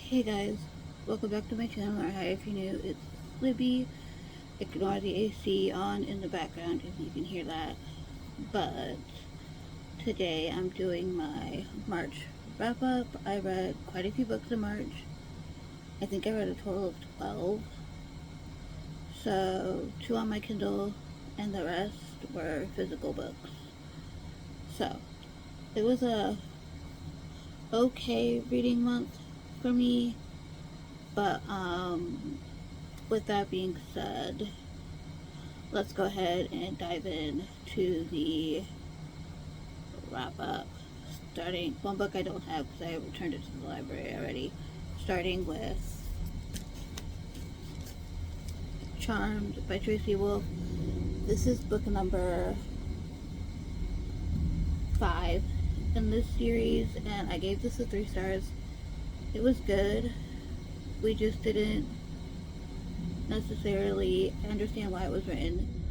Hey guys, welcome back to my channel, or hi if you're new, it's Libby. Ignore the AC on in the background if you can hear that. But today I'm doing my March wrap up. I read quite a few books in March. I think I read a total of 12. So, 2 on my Kindle, and the rest were physical books. So, it was a okay reading month for me, but with that being said, let's go ahead and dive in to the wrap up. Starting one book I don't have because I returned it to the library already. Starting with Charmed by Tracy Wolff. This is book number 5 in this series, and I gave this a 3 stars. It was good. We just didn't necessarily understand why it was written,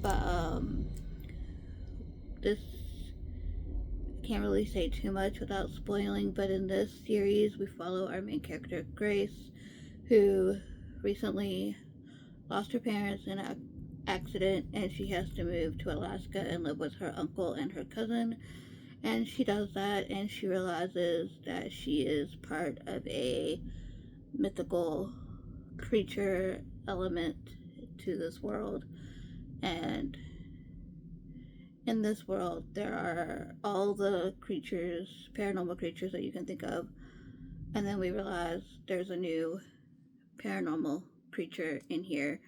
but this can't really say too much without spoiling, but in this series we follow our main character Grace, who recently lost her parents in an accident, and she has to move to Alaska and live with her uncle and her cousin. And she does that, and she realizes that she is part of a mythical creature element to this world. And in this world, there are all the creatures, paranormal creatures that you can think of. And then we realize there's a new paranormal creature in here.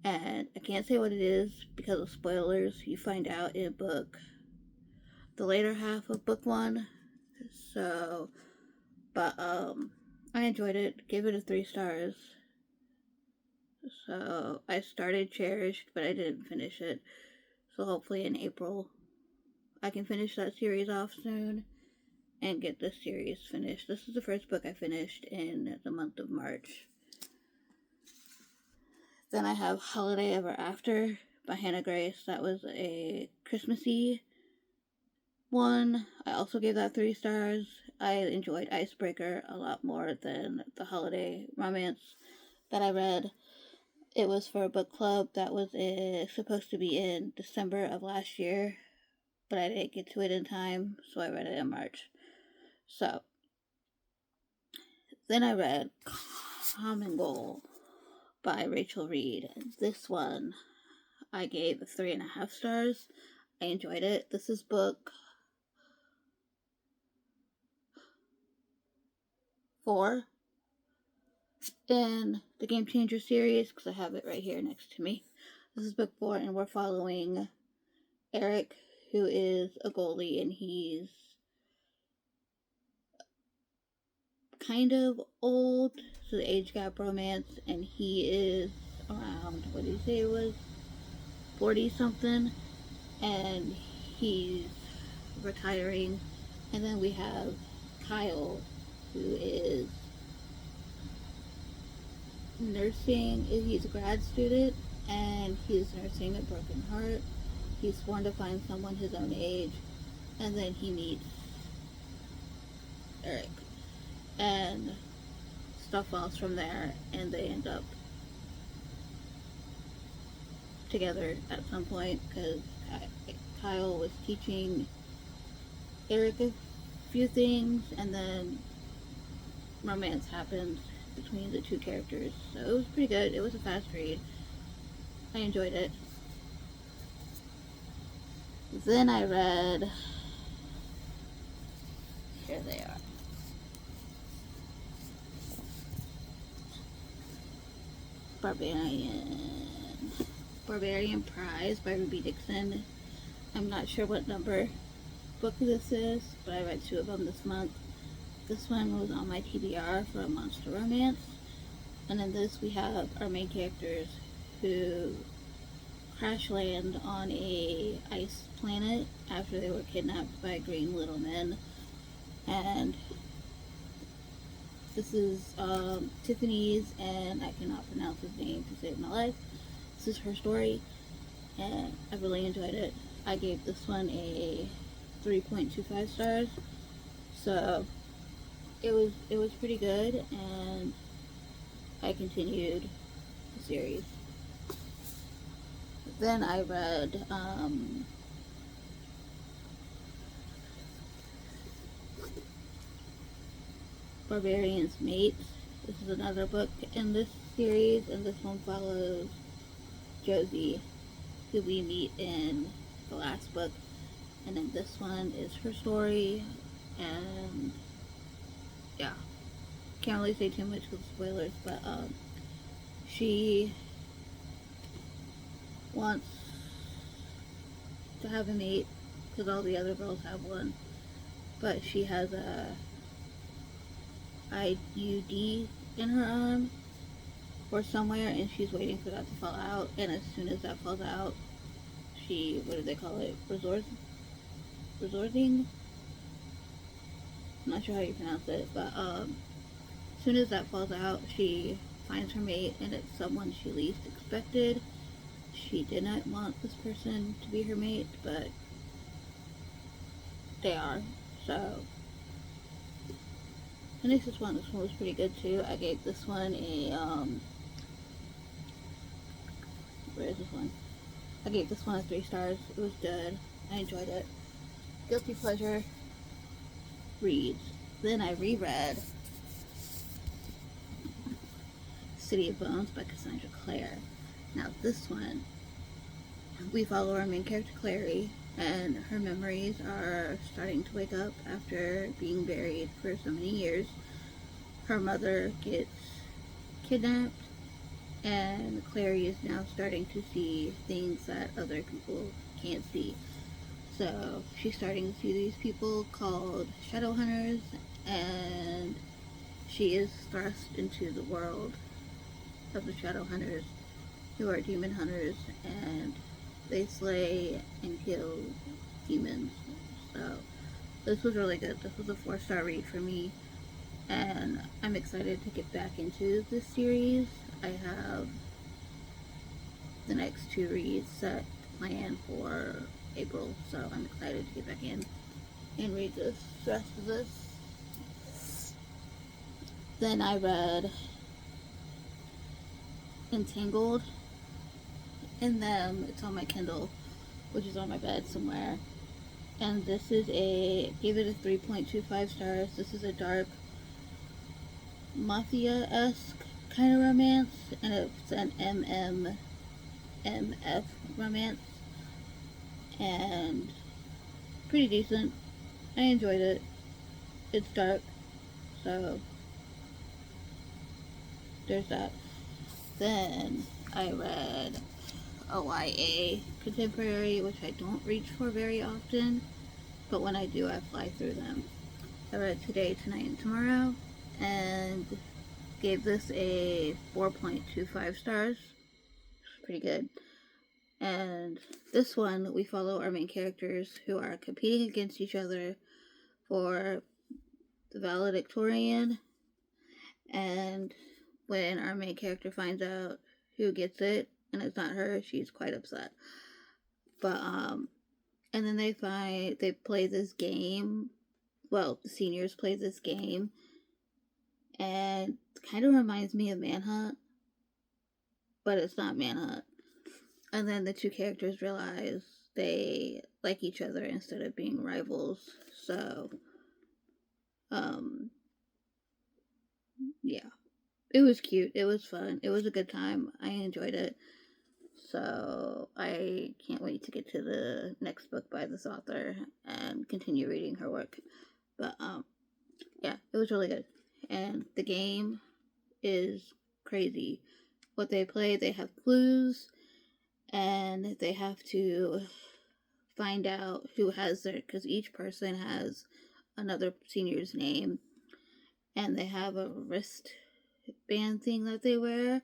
And I can't say what it is because of spoilers. You find out in the later half of book 1. So, but I enjoyed it. Gave it a 3 stars. So I started Cherished, but I didn't finish it. So hopefully in April I can finish that series off soon and get this series finished. This is the first book I finished in the month of March. Then I have Holiday Ever After by Hannah Grace. That was a Christmassy one. I also gave that 3 stars. I enjoyed Icebreaker a lot more than the holiday romance that I read. It was for a book club that was supposed to be in December of last year, but I didn't get to it in time, so I read it in March. So, then I read Common Goal by Rachel Reed. This one I gave 3.5 stars. I enjoyed it. This is book 4 in the Game Changer series because I have it right here next to me. This is book 4, and we're following Eric, who is a goalie, and he's kind of old, so the age gap romance, and he is around, what did you say it was? 40 something, and he's retiring. And then we have Kyle, who is nursing. He's a grad student, and he's nursing a broken heart. He's sworn to find someone his own age, and then he meets Eric, and stuff falls from there, and they end up together at some point because Kyle was teaching Eric a few things, and then romance happens between the two characters. So it was pretty good. It was a fast read. I enjoyed it. Then I read, here they are, Barbarian Prize by Ruby Dixon. I'm not sure what number book this is, but I read 2 of them this month. This one was on my TBR for a monster romance. And in this we have our main characters who crash land on a ice planet after they were kidnapped by green little men. And this is Tiffany's, and I cannot pronounce his name to save my life. This is her story, and I really enjoyed it. I gave this one a 3.25 stars. So it was pretty good, and I continued the series. Then I read Barbarian's Mate. This is another book in this series, and this one follows Josie, who we meet in the last book, and then this one is her story, and yeah, can't really say too much with spoilers, but she wants to have a mate because all the other girls have one, but she has a IUD in her arm or somewhere, and she's waiting for that to fall out. And as soon as that falls out, she, what do they call it? Resorting? I'm not sure how you pronounce it, but as soon as that falls out, she finds her mate, and it's someone she least expected. She did not want this person to be her mate, but they are. So, and this one was pretty good too. I gave this one a where is this one? I gave this one a 3 stars. It was good. I enjoyed it. Guilty pleasure reads. Then I reread City of Bones by Cassandra Clare. Now this one, we follow our main character Clary, and her memories are starting to wake up after being buried for so many years. Her mother gets kidnapped, and Clary is now starting to see things that other people can't see. So she's starting to see these people called shadow hunters, and she is thrust into the world of the shadow hunters, who are demon hunters, and they slay and kill demons. So this was really good. This was a 4-star read for me, and I'm excited to get back into this series. I have the next 2 reads set planned for April, so I'm excited to get back in and read the rest of this. Then I read Entangled, and then it's on my Kindle, which is on my bed somewhere. And this is gave it a 3.25 stars. This is a dark mafia-esque kind of romance, and it's an MMF romance, and pretty decent. I enjoyed it. It's dark, so there's that. Then I read a YA contemporary, which I don't reach for very often, but when I do, I fly through them. I read Today, Tonight, and Tomorrow, and gave this a 4.25 stars. Pretty good. And this one, we follow our main characters who are competing against each other for the valedictorian, and when our main character finds out who gets it and it's not her, she's quite upset. But and then they play this game. Well, the seniors play this game, and it kind of reminds me of Manhunt, but it's not Manhunt. And then the 2 characters realize they like each other instead of being rivals. So yeah, it was cute, it was fun, it was a good time, I enjoyed it. So I can't wait to get to the next book by this author and continue reading her work. But yeah, it was really good. And the game is crazy. What they play, they have clues, and they have to find out who has their, because each person has another senior's name, and they have a wristband thing that they wear,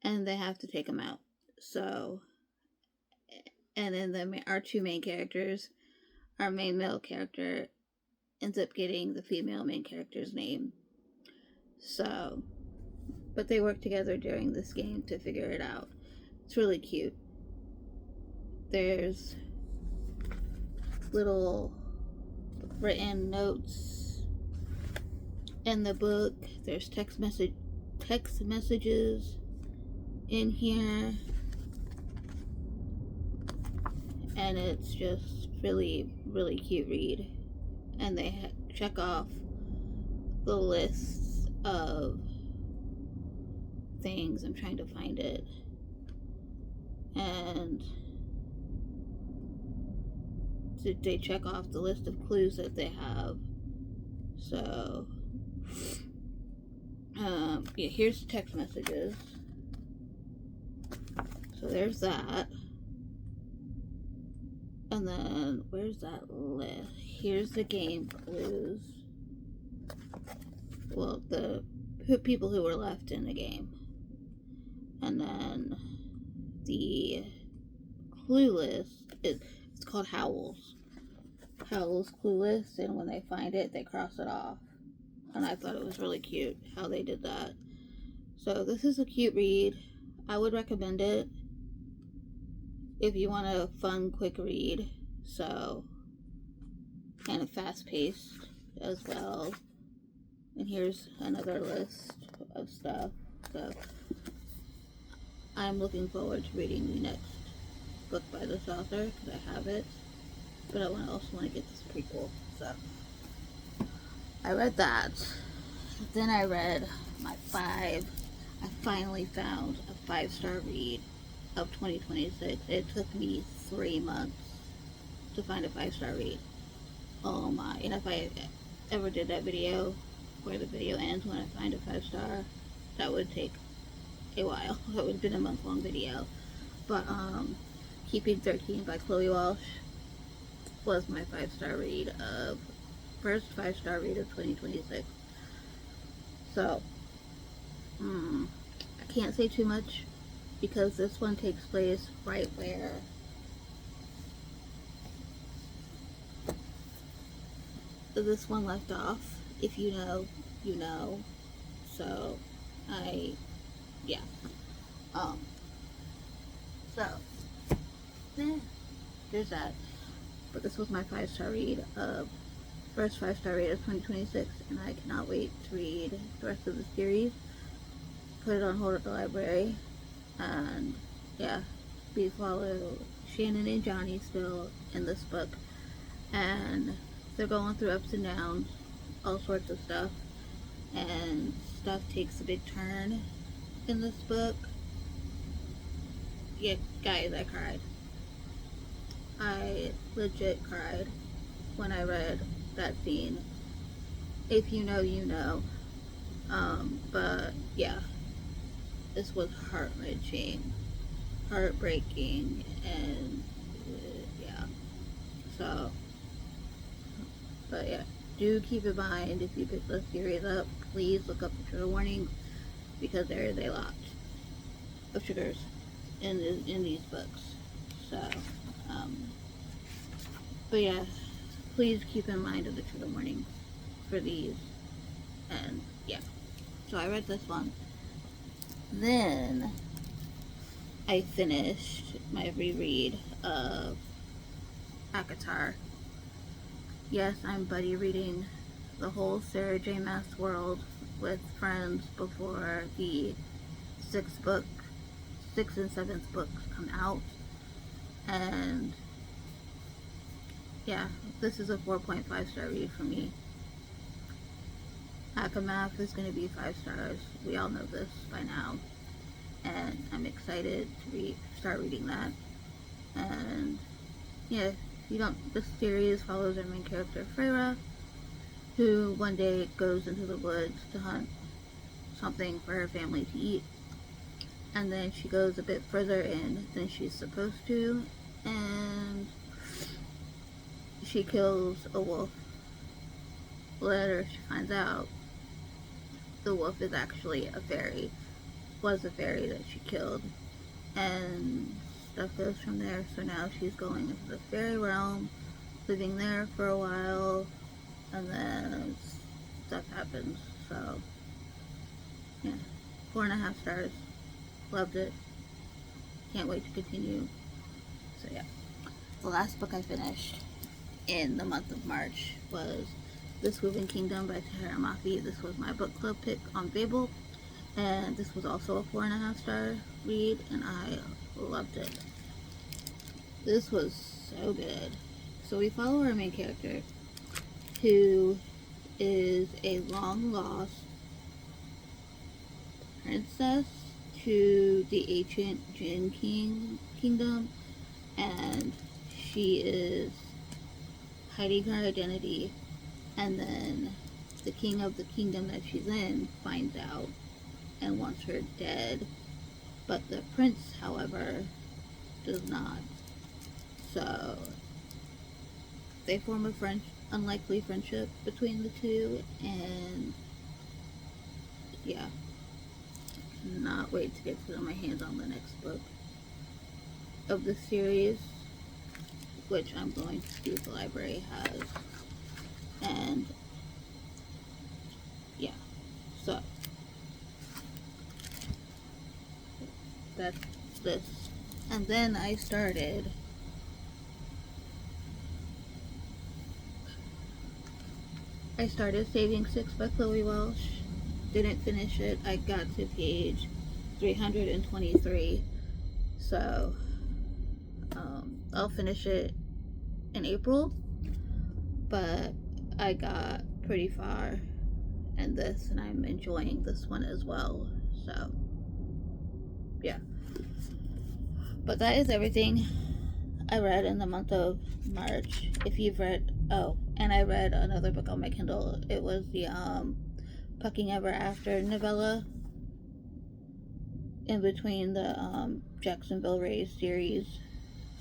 and they have to take them out. So, and then our 2 main characters, our main male character ends up getting the female main character's name. So, but they work together during this game to figure it out. It's really cute. There's little written notes in the book. There's text messages in here, and it's just really, really cute read. And they check off the lists of things. I'm trying to find it, and they check off the list of clues that they have. So yeah, here's the text messages. So there's that. And then where's that list? Here's the game clues. Well, the people who were left in the game. And then the clue list, it's called Howl's clue list, and when they find it, they cross it off. And I thought it was really cute how they did that. So this is a cute read. I would recommend it if you want a fun, quick read. So, kind of fast-paced as well. And here's another list of stuff. So, I'm looking forward to reading the next book by this author, because I have it. But I also want to get this prequel. So, I read that. Then I read I finally found a 5-star read of 2026. It took me 3 months to find a 5-star read. Oh my. And if I ever did that video where the video ends when I find a 5-star, that would take a while. That would have been a month-long video. But Keeping 13 by Chloe Walsh was my 5-star read of first 5-star read of 2026. So I can't say too much because this one takes place right where this one left off. If you know, you know. So yeah. So there's that. But this was my 5-star read of first 5-star read of 2026, and I cannot wait to read the rest of the series. Put it on hold at the library, and yeah, we follow Shannon and Johnny still in this book, and they're going through ups and downs, all sorts of stuff, and stuff takes a big turn in this book. Yeah, guys, I cried. I legit cried when I read that scene. If you know, you know. But yeah, this was heart-wrenching, heartbreaking, and yeah. So, but yeah, do keep in mind if you pick this series up, please look up the trigger warnings, because there is a lot of triggers in these books. So, but yeah, please keep in mind of the trigger warnings for these. And yeah, so I read this one. Then I finished my reread of ACOTAR. Yes, I'm buddy reading the whole Sarah J. Maas world with friends before the 6th and 7th books come out. And yeah, this is a 4.5-star read for me. ACOMAF is going to be 5 stars. We all know this by now. And I'm excited to start reading that. And yeah, this series follows our main character, Freyra, who one day goes into the woods to hunt something for her family to eat. And then she goes a bit further in than she's supposed to, and she kills a wolf. Later she finds out the wolf is actually was a fairy that she killed, and stuff goes from there. So now she's going into the fairy realm, living there for a while, and then stuff happens. So yeah, 4.5 stars. Loved it. Can't wait to continue. So yeah, the last book I finished in the month of March was This Woven Kingdom by Tahereh Mafi. This was my book club pick on Babel, and this was also a 4.5 star read, and I loved it. This was so good. So we follow our main character, who is a long lost princess to the ancient Jin kingdom, and she is hiding her identity, and then the king of the kingdom that she's in finds out and wants her dead, but the prince, however, does not. So they form a unlikely friendship between the two, and yeah, cannot wait to get my hands on the next book of the series, which I'm going to see if the library has. And yeah, so that's this. And then I started Saving Six by Chloe Welsh. Didn't finish it. I got to page 323. So I'll finish it in April. But I got pretty far in this, and I'm enjoying this one as well. So yeah. But that is everything I read in the month of March. If you've read, and I read another book on my Kindle. It was the Pucking Ever After novella in between the Jacksonville Rays series.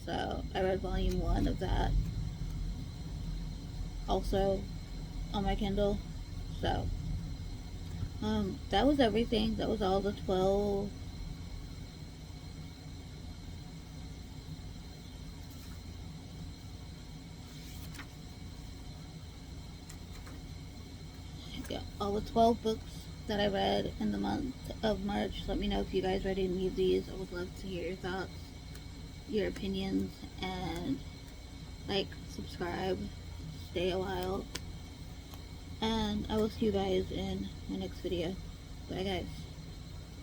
So I read volume 1 of that also on my Kindle. So that was everything. That was all the 12. Yeah, all the 12 books that I read in the month of March. Let me know if you guys read any of these. I would love to hear your thoughts, your opinions, and like, subscribe, stay a while, and I will see you guys in my next video. Bye guys.